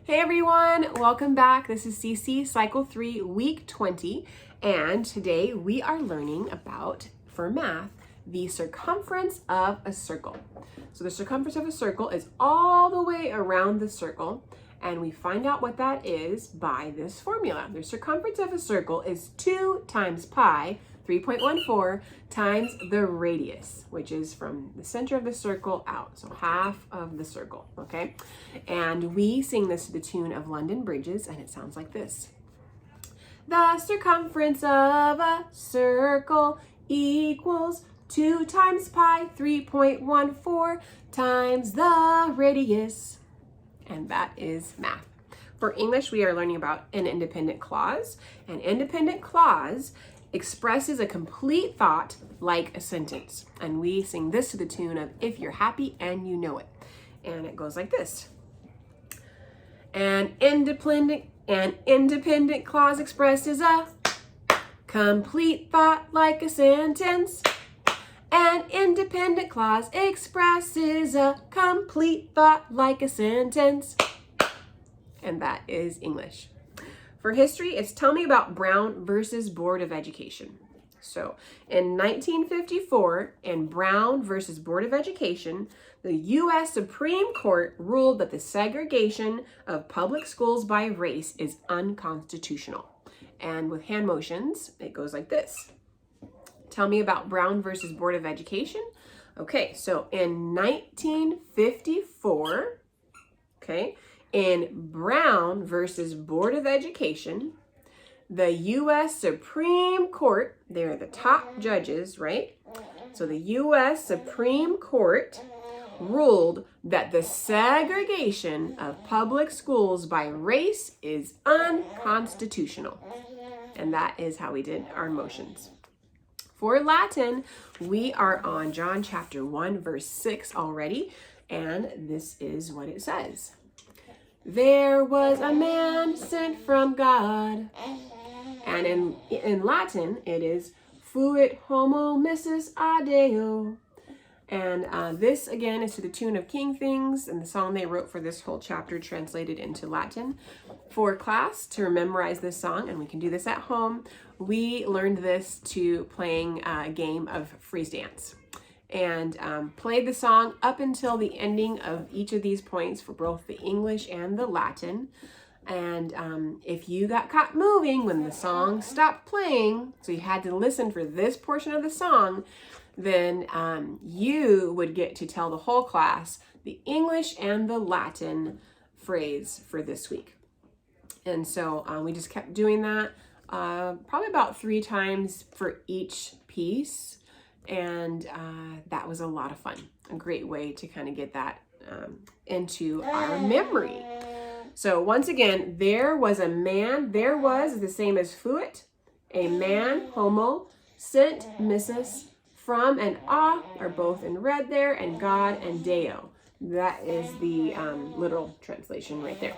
Hey everyone, welcome back. This is CC Cycle 3, Week 20, and today we are learning about, for math, the circumference of a circle. So the circumference of a circle is all the way around the circle, and we find out what that is by this formula. The circumference of a circle is 2 times pi, 3.14, times the radius, which is from the center of the circle out, so half of the circle, okay? And we sing this to the tune of London Bridges, and it sounds like this. The circumference of a circle equals 2 times pi, 3.14, times the radius. And that is math. For English, we are learning about an independent clause. An independent clause expresses a complete thought like a sentence. And we sing this to the tune of If You're Happy and You Know It. And it goes like this. An independent clause expresses a complete thought like a sentence. An independent clause expresses a complete thought like a sentence. And that is English. For history, it's tell me about Brown versus Board of Education. So in 1954, in Brown versus Board of Education, the U.S. Supreme Court ruled that the segregation of public schools by race is unconstitutional. And with hand motions, it goes like this. Tell me about Brown versus Board of Education. Okay, so in 1954, in Brown versus Board of Education, the U.S. Supreme Court, they're the top judges, right? So the U.S. Supreme Court ruled that the segregation of public schools by race is unconstitutional. And that is how we did our motions. For Latin, we are on John chapter 1, verse 6 already, and this is what it says. There was a man sent from God. And in Latin, it is fuit homo missus adeo. And this, again, is to the tune of King Things and the song they wrote for this whole chapter translated into Latin. For class, to memorize this song, and we can do this at home, we learned this to playing a game of freeze dance. And played the song up until the ending of each of these points for both the English and the Latin. And if you got caught moving when the song stopped playing, so you had to listen for this portion of the song, then you would get to tell the whole class the English and the Latin phrase for this week. And so we just kept doing that probably about 3 times for each piece. And that was a lot of fun. A great way to kind of get that into our memory. So once again, there was a man. There was the same as fuit. A man, homo, sent, missus, from and a are both in red there, and God and deo. That is the literal translation right there.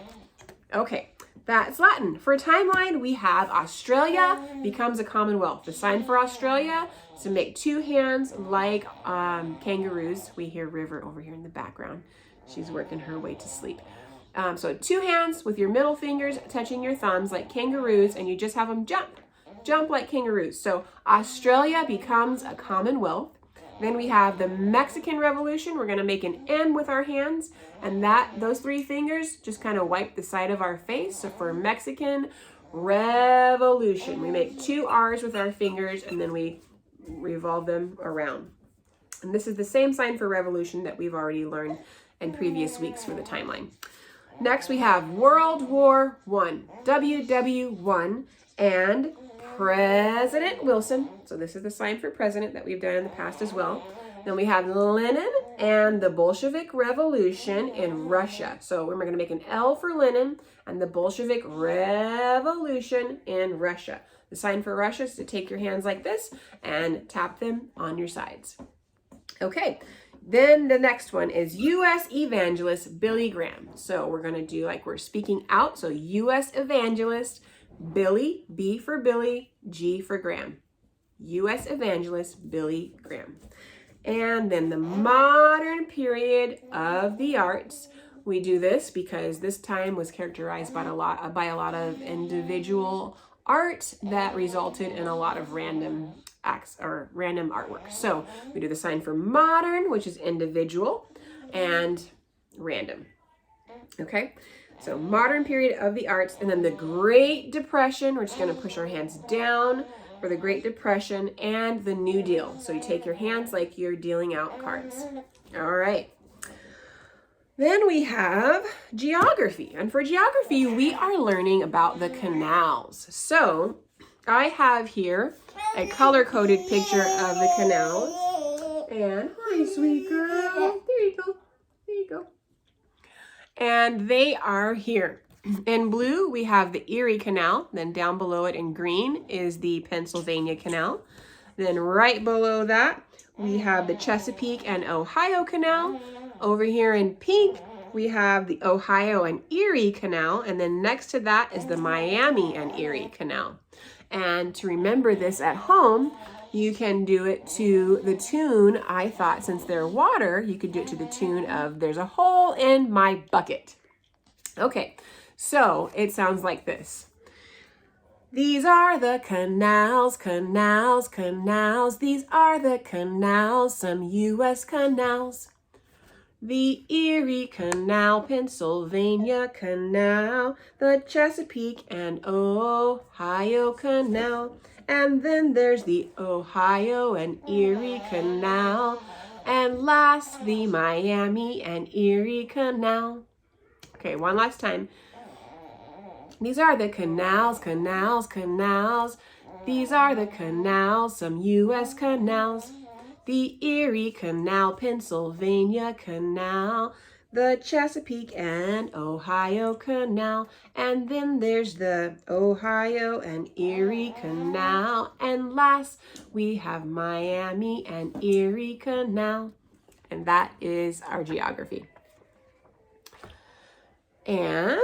Okay, that's Latin. For timeline, we have Australia becomes a commonwealth. The sign for Australia is to make 2 hands like kangaroos. We hear River over here in the background. She's working her way to sleep. So 2 hands with your middle fingers touching your thumbs like kangaroos, and you just have them jump like kangaroos. So Australia becomes a commonwealth. Then we have the Mexican Revolution. We're going to make an M with our hands, and those 3 fingers just kind of wipe the side of our face. So for Mexican Revolution, we make 2 R's with our fingers, and then we revolve them around. And this is the same sign for revolution that we've already learned in previous weeks for the timeline. Next, we have World War I, WW1, and President Wilson. So this is the sign for president that we've done in the past as well. Then we have Lenin and the Bolshevik Revolution in Russia. So we're going to make an L for Lenin and the Bolshevik Revolution in Russia. The sign for Russia is to take your hands like this and tap them on your sides. Okay, then the next one is U.S. evangelist Billy Graham. So we're going to do like we're speaking out. So U.S. evangelist Billy, B for Billy, G for Graham. U.S. evangelist Billy Graham. And then the modern period of the arts, We do this because this time was characterized by a lot of individual art that resulted in a lot of random acts or random artwork. So we do the sign for modern, which is individual, and random. Okay, so modern period of the arts, and then the Great Depression. We're just going to push our hands down for the Great Depression, and the New Deal. So you take your hands like you're dealing out cards. All right. Then we have geography. And for geography, we are learning about the canals. So I have here a color-coded picture of the canals. And hi, sweet girl. There you go. There you go. And they are here. In blue, we have the Erie Canal. Then down below it in green is the Pennsylvania Canal. Then right below that, we have the Chesapeake and Ohio Canal. Over here in pink, we have the Ohio and Erie Canal. And then next to that is the Miami and Erie Canal. And to remember this at home, you can do it to the tune, I thought since they're water, you could do it to the tune of "There's a hole in my bucket." Okay, so it sounds like this. These are the canals, canals, canals. These are the canals, some U.S. canals. The Erie Canal, Pennsylvania Canal, the Chesapeake and Ohio Canal. And then there's the Ohio and Erie Canal. And last, the Miami and Erie Canal. Okay, one last time. These are the canals, canals, canals. These are the canals, some U.S. canals. The Erie Canal, Pennsylvania Canal, the Chesapeake and Ohio Canal, and then there's the Ohio and Erie Canal, and last we have Miami and Erie Canal, and that is our geography. And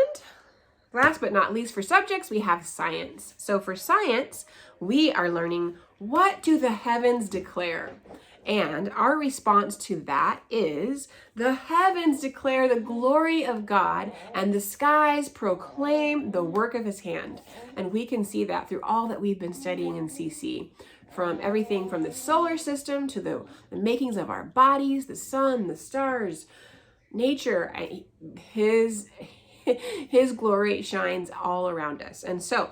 last but not least for subjects, we have science. So for science, we are learning, what do the heavens declare? And our response to that is, the heavens declare the glory of God, and the skies proclaim the work of his hand. And we can see that through all that we've been studying in CC, from everything from the solar system to the makings of our bodies, the sun, the stars, nature. His glory shines all around us. And so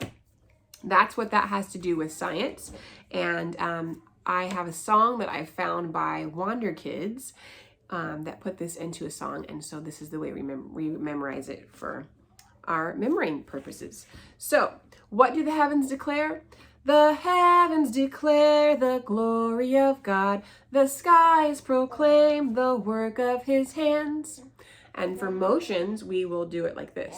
that's what that has to do with science. And I have a song that I found by Wander Kids that put this into a song. And so this is the way we memorize it for our memorizing purposes. So what do the heavens declare? The heavens declare the glory of God. The skies proclaim the work of his hands. And for motions, we will do it like this.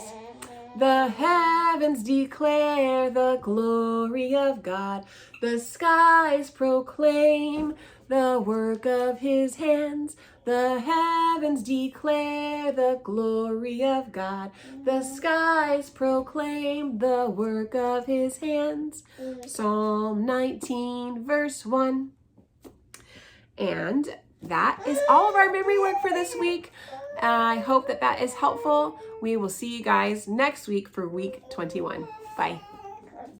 The heavens declare the glory of God. The skies proclaim the work of his hands. The heavens declare the glory of God. The skies proclaim the work of his hands. Psalm 19, verse 1. And that is all of our memory work for this week. I hope that is helpful. We will see you guys next week for week 21. Bye.